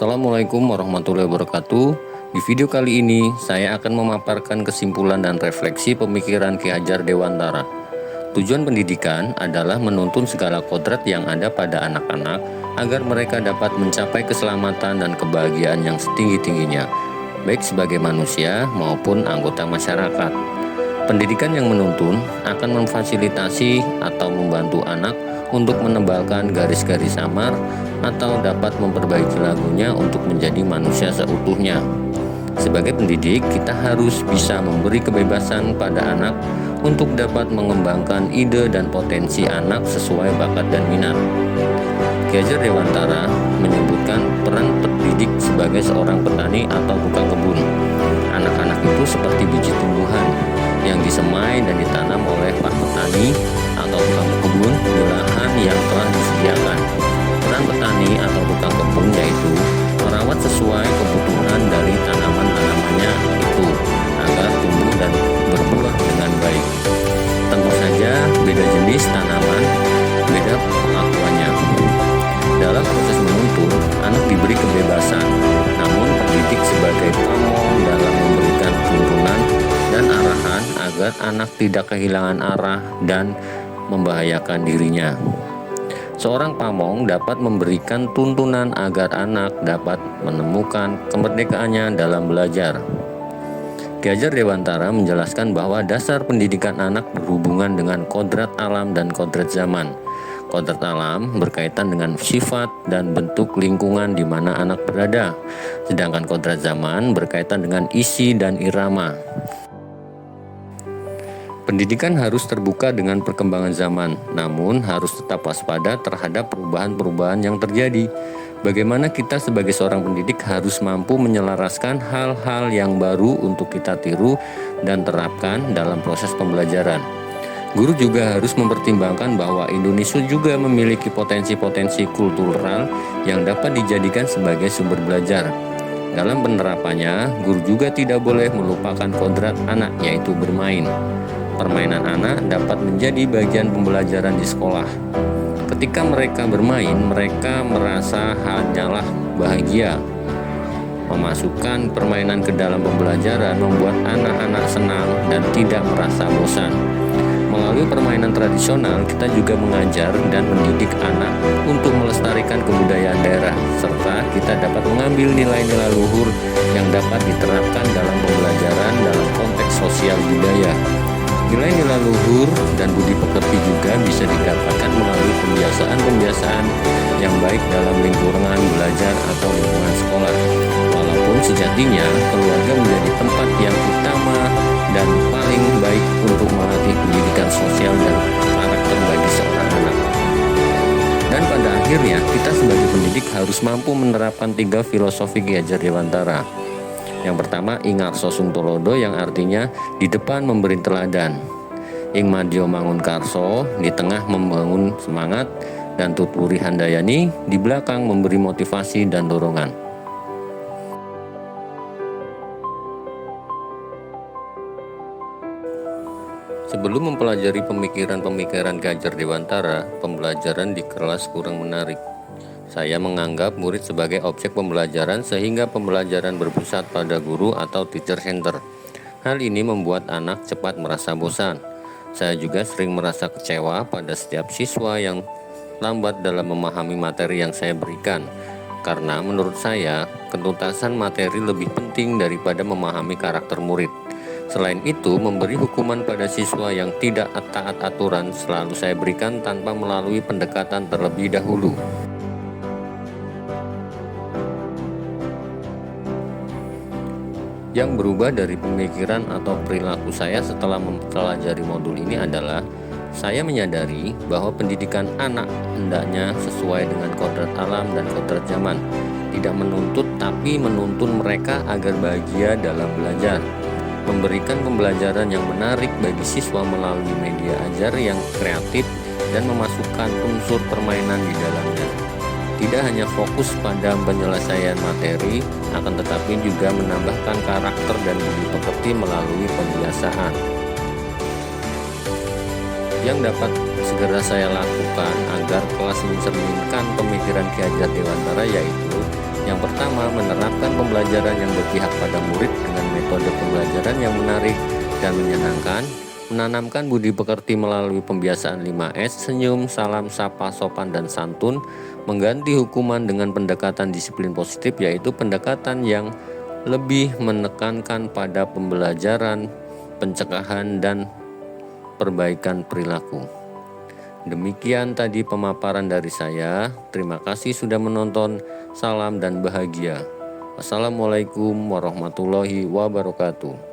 Assalamualaikum warahmatullahi wabarakatuh. Di video kali ini saya akan memaparkan kesimpulan dan refleksi pemikiran Ki Hajar Dewantara. Tujuan pendidikan adalah menuntun segala kodrat yang ada pada anak-anak agar mereka dapat mencapai keselamatan dan kebahagiaan yang setinggi-tingginya, baik sebagai manusia maupun anggota masyarakat. Pendidikan yang menuntun akan memfasilitasi atau membantu anak untuk menebalkan garis-garis samar atau dapat memperbaiki lagunya untuk menjadi manusia seutuhnya. Sebagai pendidik, kita harus bisa memberi kebebasan pada anak untuk dapat mengembangkan ide dan potensi anak sesuai bakat dan minat. Ki Hajar Dewantara menyebutkan peran pendidik sebagai seorang petani atau tukang kebun. Anak-anak itu seperti biji tumbuhan yang disemai dan ditanam oleh para petani atau tukang kebun di lahan yang telah disediakan. Peran petani atau tukang kebun yaitu merawat sesuai kebutuhan dari tanaman-tanamannya itu agar tumbuh dan berbuah dengan baik. Tentu saja beda jenis tanaman, beda perlakuannya. Dalam proses menuntun, anak diberi kebebasan, namun pendidik sebagai pamong dalam memberikan tuntunan dan arahan agar anak tidak kehilangan arah dan membahayakan dirinya. Seorang pamong dapat memberikan tuntunan agar anak dapat menemukan kemerdekaannya dalam belajar. Ki Hajar Dewantara menjelaskan bahwa dasar pendidikan anak berhubungan dengan kodrat alam dan kodrat zaman. Kodrat alam berkaitan dengan sifat dan bentuk lingkungan di mana anak berada, sedangkan kodrat zaman berkaitan dengan isi dan irama. Pendidikan harus terbuka dengan perkembangan zaman, namun harus tetap waspada terhadap perubahan-perubahan yang terjadi. Bagaimana kita sebagai seorang pendidik harus mampu menyelaraskan hal-hal yang baru untuk kita tiru dan terapkan dalam proses pembelajaran. Guru juga harus mempertimbangkan bahwa Indonesia juga memiliki potensi-potensi kultural yang dapat dijadikan sebagai sumber belajar. Dalam penerapannya, guru juga tidak boleh melupakan kodrat anak, yaitu bermain. Permainan anak dapat menjadi bagian pembelajaran di sekolah. Ketika mereka bermain, mereka merasa hanyalah bahagia. Memasukkan permainan ke dalam pembelajaran membuat anak-anak senang dan tidak merasa bosan. Melalui permainan tradisional, kita juga mengajar dan mendidik anak untuk melestarikan kebudayaan daerah, serta kita dapat mengambil nilai-nilai luhur yang dapat diterapkan dalam pembelajaran dalam konteks sosial budaya. Nilai-nilai luhur dan budi pekerti juga bisa didapatkan melalui pembiasaan-pembiasaan yang baik dalam lingkungan belajar atau lingkungan sekolah. Walaupun sejatinya keluarga menjadi tempat yang utama dan paling baik untuk melatih pendidikan sosial dan karakter bagi seorang anak. Dan pada akhirnya kita sebagai pendidik harus mampu menerapkan 3 filosofi Ki Hajar Dewantara. Yang pertama, ing arso sung tulodo, yang artinya di depan memberi teladan. Ing madyo mangun karso, di tengah membangun semangat, dan tuturi handayani, di belakang memberi motivasi dan dorongan. Sebelum mempelajari pemikiran-pemikiran Ki Hajar Dewantara, pembelajaran di kelas kurang menarik. Saya menganggap murid sebagai objek pembelajaran sehingga pembelajaran berpusat pada guru atau teacher center. Hal ini membuat anak cepat merasa bosan. Saya juga sering merasa kecewa pada setiap siswa yang lambat dalam memahami materi yang saya berikan. Karena menurut saya, ketuntasan materi lebih penting daripada memahami karakter murid. Selain itu, memberi hukuman pada siswa yang tidak taat aturan selalu saya berikan tanpa melalui pendekatan terlebih dahulu. Yang berubah dari pemikiran atau perilaku saya setelah mempelajari modul ini adalah saya menyadari bahwa pendidikan anak hendaknya sesuai dengan kodrat alam dan kodrat zaman, tidak menuntut tapi menuntun mereka agar bahagia dalam belajar, memberikan pembelajaran yang menarik bagi siswa melalui media ajar yang kreatif dan memasukkan unsur permainan di dalamnya. Tidak hanya fokus pada penyelesaian materi, akan tetapi juga menambahkan karakter dan budi pekerti melalui pembiasaan. Yang dapat segera saya lakukan agar kelas mencerminkan pemikiran Ki Hajar Dewantara yaitu Yang pertama, menerapkan pembelajaran yang berpihak pada murid dengan metode pembelajaran yang menarik dan menyenangkan, menanamkan budi pekerti melalui pembiasaan 5S, senyum, salam, sapa, sopan, dan santun, mengganti hukuman dengan pendekatan disiplin positif, yaitu pendekatan yang lebih menekankan pada pembelajaran, pencegahan, dan perbaikan perilaku. Demikian tadi pemaparan dari saya. Terima kasih sudah menonton. Salam dan bahagia. Wassalamualaikum warahmatullahi wabarakatuh.